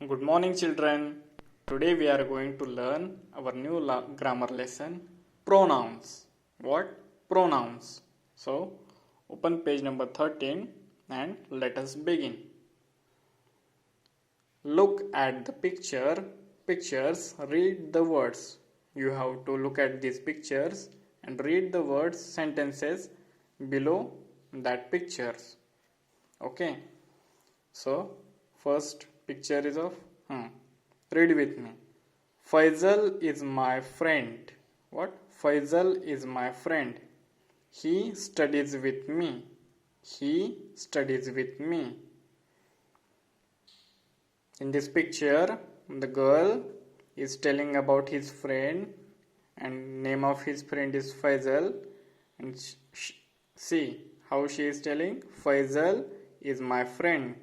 Good morning, children. Today we are going to learn our new grammar lesson, pronouns. What? Pronouns. So, open page number 13 and let us begin. Look at the pictures, read the words. You have to look at these pictures and read the words, sentences below that pictures. Okay. So, first picture is of, read with me. Faisal is my friend. What? Faisal is my friend. He studies with me. He studies with me. In this picture, the girl is telling about his friend and name of his friend is Faisal. And see how she is telling, Faisal is my friend.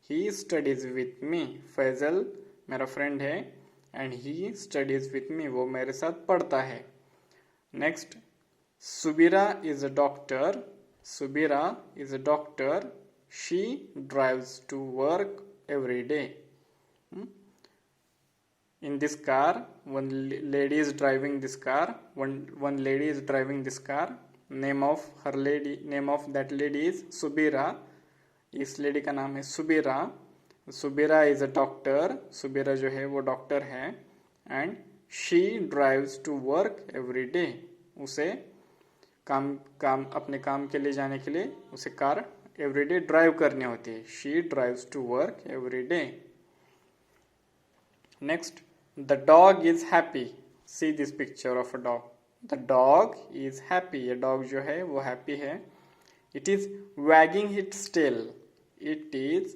He studies with me. Faisal मेरा friend है and he studies with me. वो मेरे साथ पढ़ता है. Next, Subira is a doctor. Subira is a doctor. She drives to work every day. In this car, one lady is driving this car. One lady is driving this car. Name of that lady is Subira. इस lady का नाम है सुबीरा. सुबीरा is a doctor. सुबीरा जो है वो doctor है. And she drives to work every day. उसे अपने काम के लिए जाने के लिए उसे कार एवरी डे ड्राइव करनी होती है. She drives to work every day. Next, the dog is happy. See this picture of a dog. The dog is happy. ये डॉग जो है वो हैप्पी है. It is wagging its tail. It is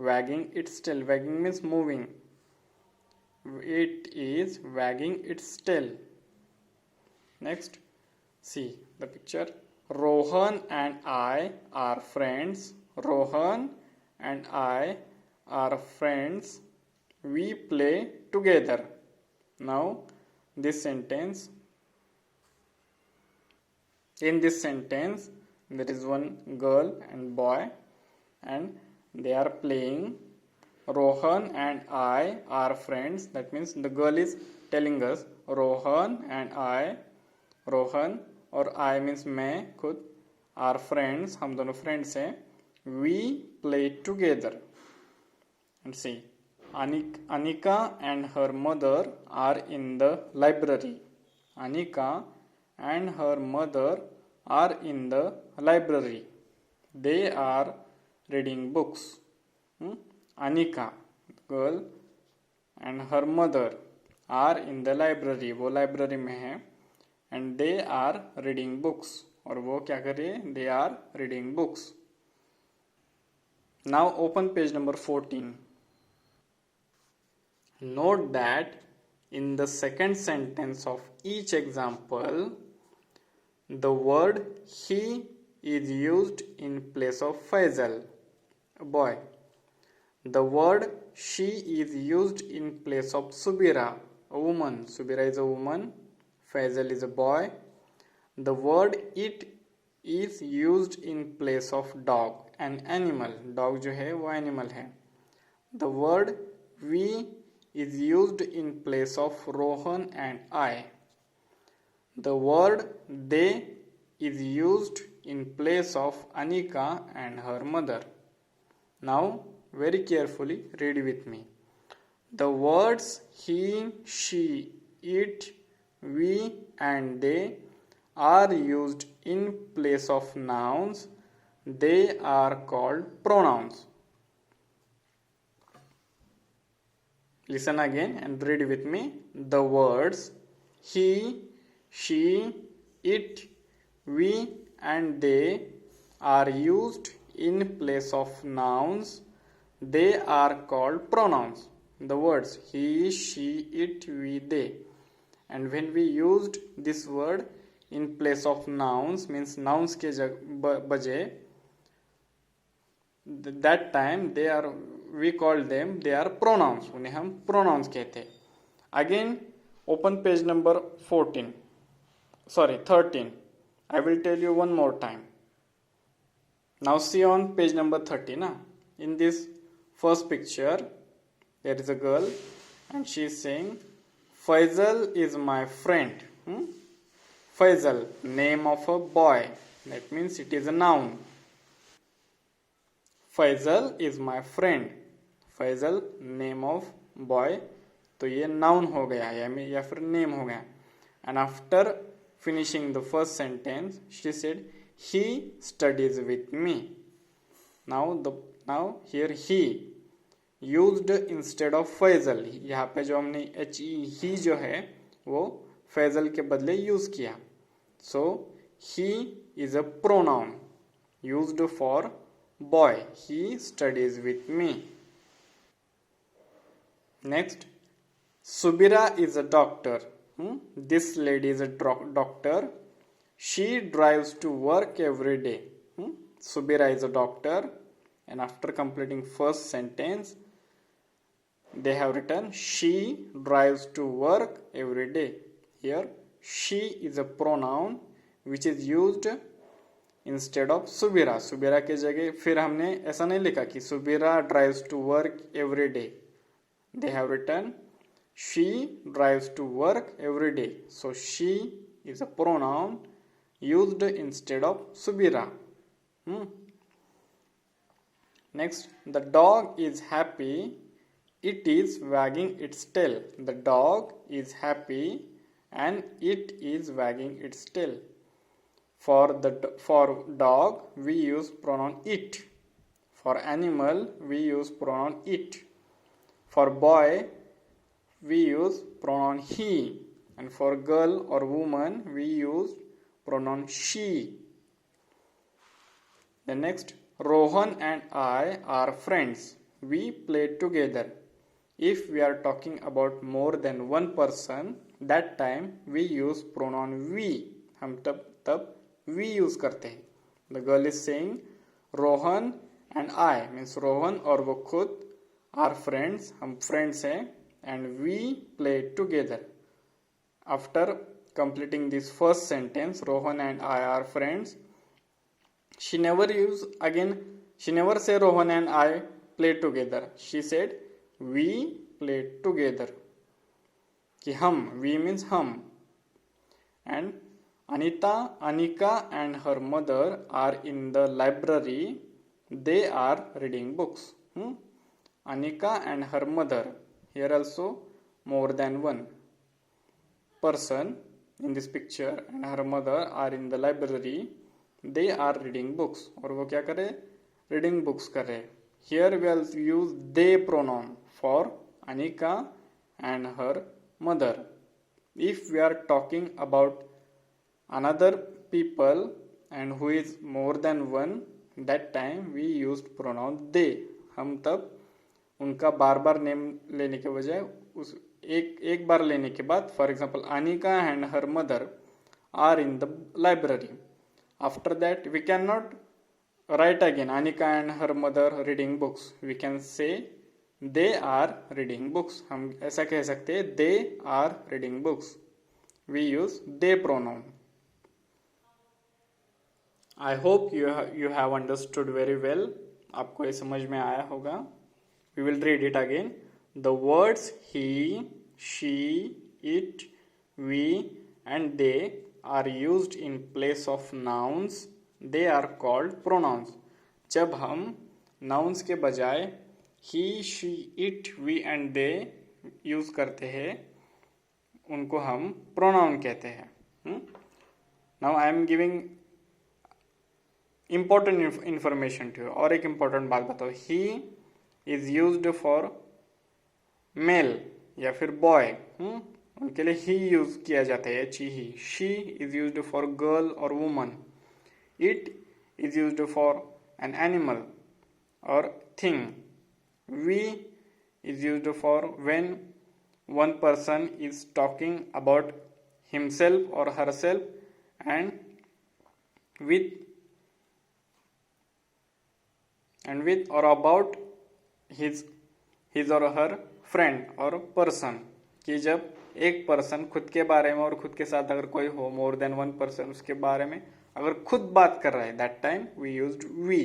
wagging its tail. Wagging means moving. It is wagging its tail. Next, see the picture. Rohan and I are friends. Rohan and I are friends. We play together. Now, this sentence. In this sentence, there is one girl and boy and they are playing. Rohan and I are friends. That means the girl is telling us Rohan and I, Rohan और I means मैं खुद, are friends, हम दोनों friends हैं. We play together. And see, Anika and her mother are in the library. Anika and her mother are in the library. They are reading books. Anika, girl, and her mother are in the library. वो library में है. And they are reading books. और वो क्या कर रही है? They are reading books. Now open page number 14. Note that in the second sentence of each example, the word he is used in place of Faisal, a boy. The word she is used in place of Subira, a woman. Subira is a woman. Faisal is a boy. The word it is used in place of dog, an animal. Dog जो है वो animal है. The word we is used in place of Rohan and I. The word they is used in place of Anika and her mother. Now, very carefully read with me. The words he, she, it, we and they are used in place of nouns. They are called pronouns. Listen again and read with me. The words he, she, it, we and they are used in place of nouns. They are called pronouns. The words he, she, it, we, they. And when we used this word in place of nouns, means nouns के बजे, that time we call them, they are pronouns. उन्हें हम pronouns कहते. Again, open page number 13. I will tell you one more time. Now see on page number 30. In this first picture, there is a girl and she is saying Faisal is my friend. Faisal, name of a boy, that means it is a noun. Faisal is my friend. Faisal, name of boy, तो ये noun हो गया या फिर name हो गया. And after finishing the first sentence, she said, he studies with me. Now here he used instead of Faisal. यहाँ पे जो हमने he जो है वो Faisal के बदले यूज किया. So he is a pronoun used for boy. He studies with me. Next, Subira is a doctor. This lady is a doctor. She drives to work every day. Subira is a doctor. And after completing first sentence, they have written she drives to work every day. Here, she is a pronoun which is used instead of Subira. Subira के जगह फिर हमने ऐसा नहीं लिखा कि Subira drives to work every day. They have written she drives to work every day. So she is a pronoun used instead of Subira. Next, the dog is happy. It is wagging its tail. The dog is happy and it is wagging its tail. For dog, we use pronoun it. For animal, we use pronoun it. For boy, we use pronoun he. And for girl or woman, we use pronoun she. The next, Rohan and I are friends. We play together. If we are talking about more than one person, that time we use pronoun we. हम तब we use करते हैं. The girl is saying Rohan and I, means Rohan और वो खुद are friends. हम friends हैं and we play together. After completing this first sentence, Rohan and I are friends, she never say Rohan and I play together. She said we play together. कि हम, we means हम. And Anika and her mother are in the library. They are reading books. Anika and her mother. Here also more than one person in this picture and her mother are in the library. They are reading books. और वो क्या कर रहे? Reading books कर रहे. Here we will use they pronoun for Anika and her mother. If we are talking about another people and who is more than one, that time we used pronoun they. हम तब उनका बार बार name लेने के बजाय उस एक बार लेने के बाद, for example, Anika and her mother are in the library. After that, we cannot write again Anika and her mother reading books. We can say they are reading books. हम ऐसा कह सकते हैं they are reading books. We use they pronoun. I hope you have understood very well. आपको ये समझ में आया होगा. We will read it again. The words he, she, it, we and they are used in place of nouns. They are called pronouns. जब हम nouns के बजाय he, she, it, we and they use करते हैं, उनको हम pronoun कहते हैं. Now I am giving important information to you. और एक important बात बताओ. He is used for male या फिर boy. उनके लिए he यूज किया जाता है, he. She is used for girl or woman. It is used for an animal or thing. We is used for when one person is talking about himself or herself and with or about his or her friend or person. कि जब एक person खुद के बारे में और खुद के साथ अगर कोई हो, मोर देन वन पर्सन, उसके बारे में अगर खुद बात कर रहा है, that time we used we.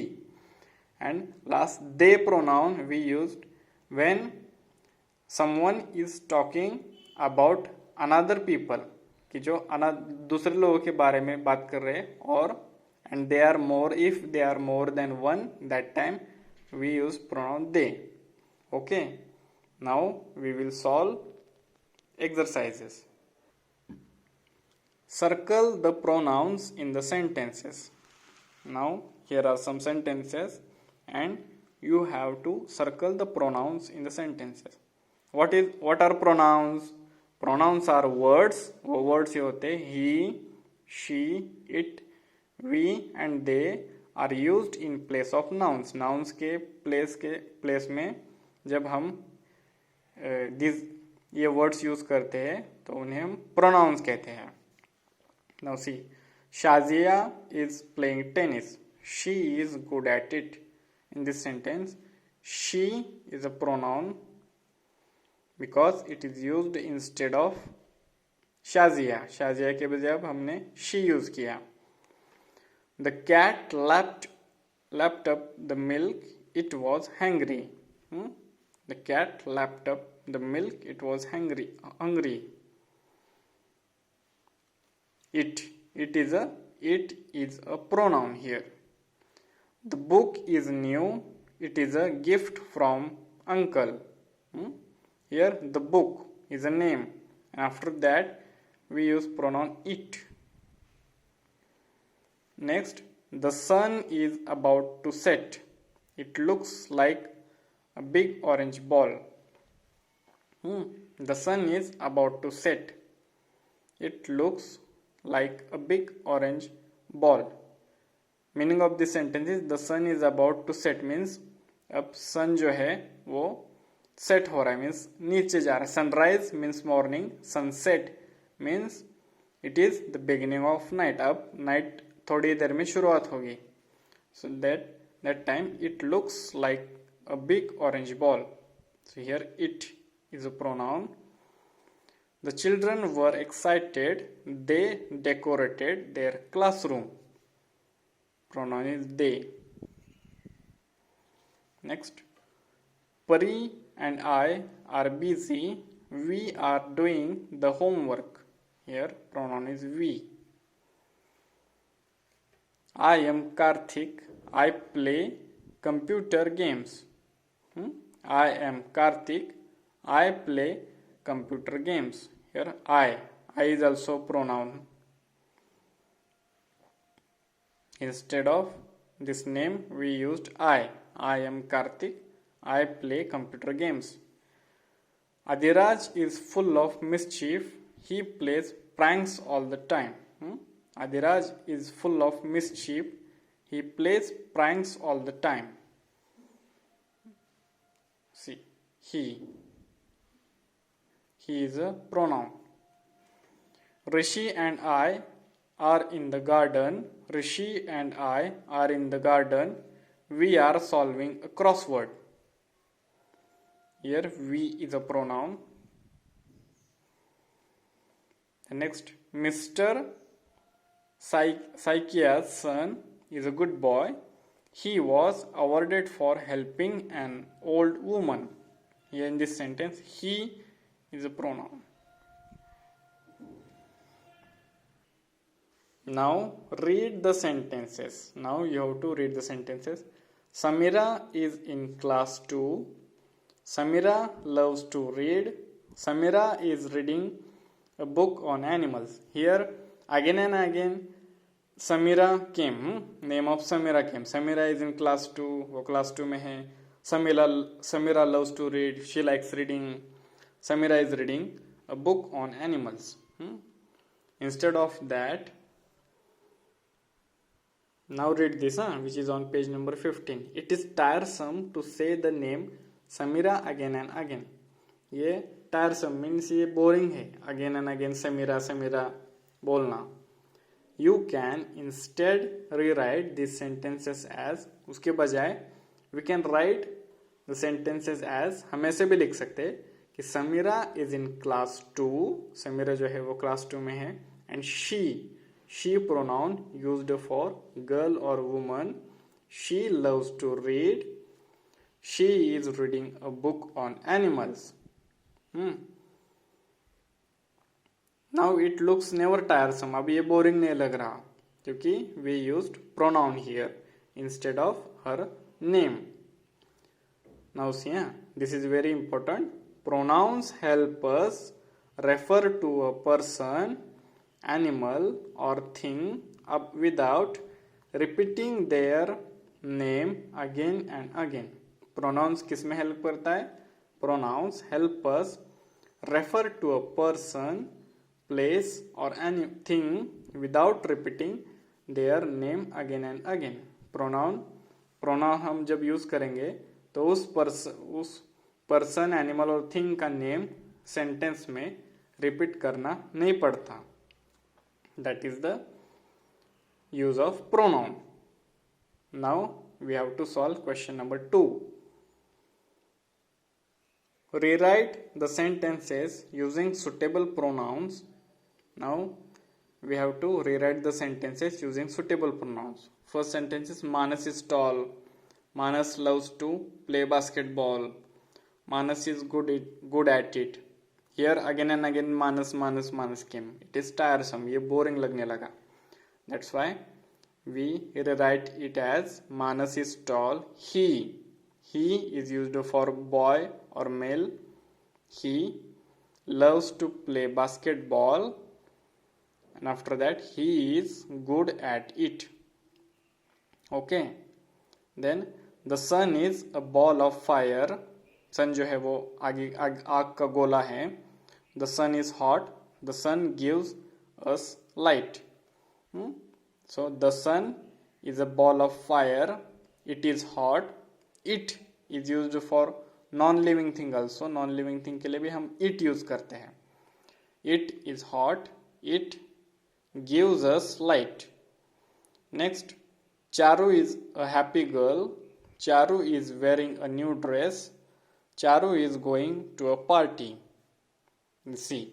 And last they pronoun we used when someone is talking about another people, कि जो दूसरे लोगों के बारे में बात कर रहे हैं, और and they are more, if they are more than one, that time we use pronoun they. Okay, now we will solve exercises. Circle the pronouns in the sentences. Now here are some sentences and you have to circle the pronouns in the sentences. What are pronouns? Pronouns are words. वो words ये होते हैं he, she, it, we and they are used in place of nouns. Nouns के place में जब हम ये words use करते हैं तो उन्हें हम pronouns कहते हैं. Now see, Shazia is playing tennis. She is good at it. In this sentence, she is a pronoun because it is used instead of Shazia. Shazia के बजाय अब हमने she use किया. The cat lapped up the milk. It was hungry. The cat lapped up the milk. It was hungry. It is a pronoun here. The book is new. It is a gift from uncle. Here the book is a name. After that we use pronoun it. Next, the sun is about to set. It looks like a big orange ball. The sun is about to set. It looks like a big orange ball. Meaning of this sentence is the sun is about to set means अब sun जो है वो set हो रहा है, means नीचे जा रहा है. Sunrise means morning. Sunset means it is the beginning of night. अब night थोड़ी देर में शुरुआत होगी. So that time it looks like a big orange ball. So here it is a pronoun. The children were excited. They decorated their classroom. Pronoun is they. Next, Pari and I are busy. We are doing the homework. Here pronoun is we. I am Karthik. I play computer games. I am Karthik. I play computer games. Here I is also pronoun. Instead of this name we used I. I am Karthik. I play computer games. Adiraj is full of mischief. He plays pranks all the time. Adiraj is full of mischief. He plays pranks all the time. See, he is a pronoun. Rishi and I are in the garden. Rishi and I are in the garden. We are solving a crossword. Here we is a pronoun. Next, Mr. Saikia's son is a good boy. He was awarded for helping an old woman. Here in this sentence, he is a pronoun. Now read the sentences. Now you have to read the sentences. Samira is in class 2. Samira loves to read. Samira is reading a book on animals. Here again and again Samira came. Name of Samira came. Samira is in class 2. वो class 2 में है. Samira loves to read. She likes reading. Samira is reading a book on animals. Instead of that, now read this, which is on page number 15. It is tiresome to say the name Samira again and again. ये tiresome means ये boring है. Again and again Samira बोलना. You can instead rewrite these sentences as, उसके बजाय we can write the sentences as, हम ऐसे भी लिख सकते हैं कि Samira is in class 2. Samira जो है वो class 2 में है. And she pronoun used for girl or woman. She loves to read. She is reading a book on animals. Now it looks never tiresome, अब ये बोरिंग नहीं लग रहा क्योंकि we used pronoun here instead of her name. Now see, this is very important. Pronouns help us refer to a person, animal or thing up without repeating their name again and again. Pronouns किस में help करता है? Pronouns help us refer to a person, place or anything without repeating their name again and again. Pronoun हम जब use करेंगे तो उस person, animal और थिंग का नेम सेंटेंस में रिपीट करना नहीं पड़ता. That is the use of pronoun. Now we have to solve question number 2. Rewrite the sentences using suitable pronouns. Now we have to rewrite the sentences using suitable pronouns. First sentence is Manas is tall. Manas loves to play basketball. Manas is good at it. Here again and again Manas came. It is tiresome. ये boring लगने लगा. That's why we rewrite it as Manas is tall. He is used for boy or male. He loves to play basketball. And after that he is good at it. Okay. Then the sun is a ball of fire. सन जो है वो आग का गोला है. The sun is hot. The sun gives us light. So the sun is a ball of fire. It is hot. It is used for non-living thing also. Non-living thing के लिए भी हम it use करते हैं. It is hot. It gives us light. Next, Charu is a happy girl. Charu is wearing a new dress. Charu is going to a party. See,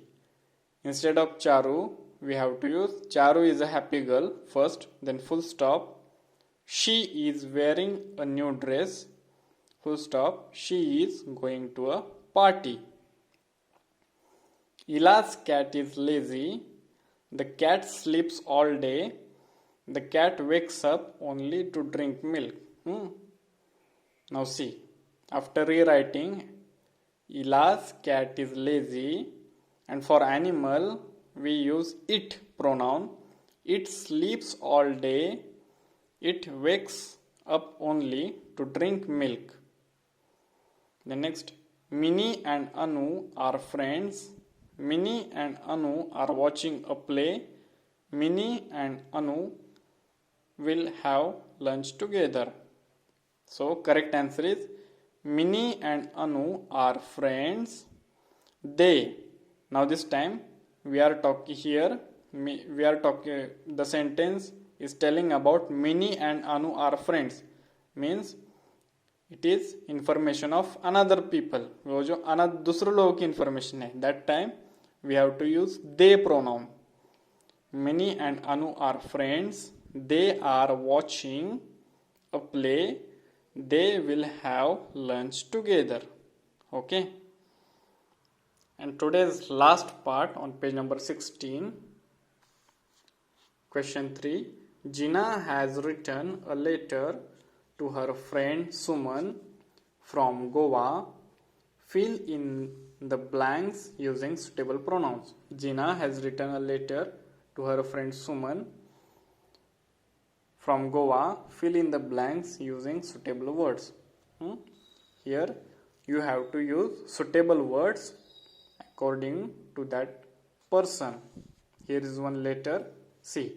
instead of Charu, we have to use Charu is a happy girl first, then full stop. She is wearing a new dress. Full stop. She is going to a party. Ila's cat is lazy. The cat sleeps all day. The cat wakes up only to drink milk. Now see, after rewriting, Ila's cat is lazy, and for animal we use it pronoun. It sleeps all day. It wakes up only to drink milk. The next, Minnie and Anu are friends. Minnie and Anu are watching a play. Minnie and Anu will have lunch together. So correct answer is Minnie and Anu are friends. They. Now this time we are talking here. The sentence is telling about Minnie and Anu are friends. Means it is information of another people. वो जो दूसरे लोगों की information है. That time we have to use they pronoun. Minnie and Anu are friends. They are watching a play. They will have lunch together. Okay. And today's last part on page number 16. Question 3. Gina has written a letter to her friend Suman from Goa. Fill in the blanks using suitable pronouns. Gina has written a letter to her friend Suman from Goa. Fill in the blanks using suitable words. Here you have to use suitable words according to that person. Here is one letter. See,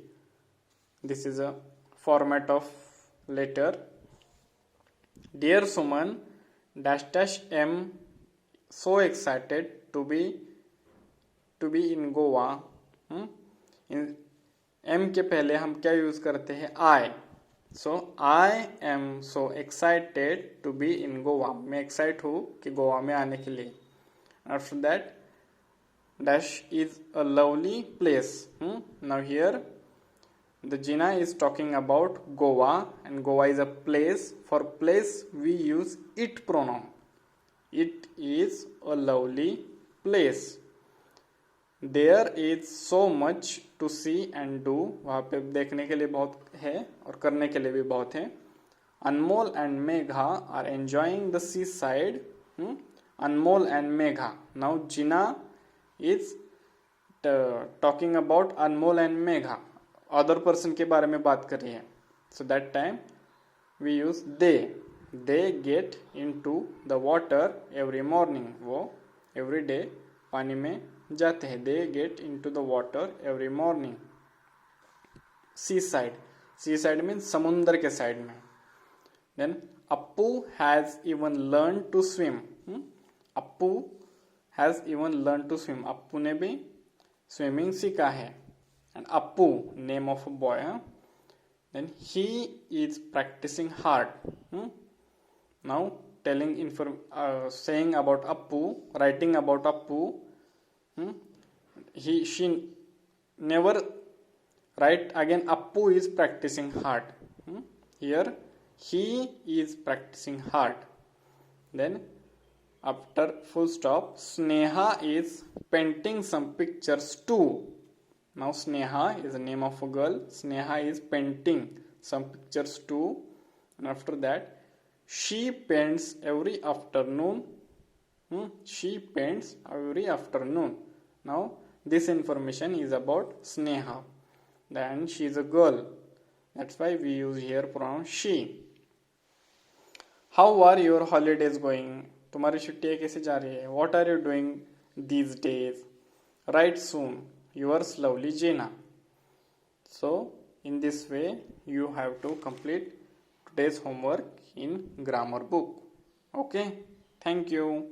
this is a format of letter. Dear Suman, dash dash M so excited to be in Goa. In M के पहले हम क्या use करते हैं? I. So I am so excited to be in Goa. मैं excite हूँ कि गोवा में आने के लिए. After that, dash is a lovely place. Now here, the Gina is talking about Goa, and Goa is a place. For place, we use it pronoun. It is a lovely place. There is so much to see and do. वहाँ पे देखने के लिए बहुत है और करने के लिए भी बहुत है. Anmol and Megha are enjoying the seaside. Anmol and Megha. Now Jina is talking about Anmol and Megha. Other person के बारे में बात कर रही है. So that time we use they. They get into the water every morning. वो every day पानी में जाते हैं. They get into the water every morning. Seaside. Seaside means समुंदर के साइड में. Then Appu has even learned to swim. Appu has even learned to swim. Appu ने भी स्विमिंग सीखा है. And Appu, name of a boy. Then he is practicing hard. Now saying about Appu, writing about Appu. She never write again. Appu is practicing hard. Here he is practicing hard. Then after full stop, Sneha is painting some pictures too. Now Sneha is the name of a girl. Sneha is painting some pictures too. And after that, she paints every afternoon. She paints every afternoon. Now this information is about Sneha. Then she is a girl. That's why we use here pronoun she. How are your holidays going? तुम्हारी छुट्टियाँ कैसे जा रही है? What are you doing these days? Write soon. Yours lovely Jina. So in this way you have to complete today's homework in grammar book. Okay, thank you.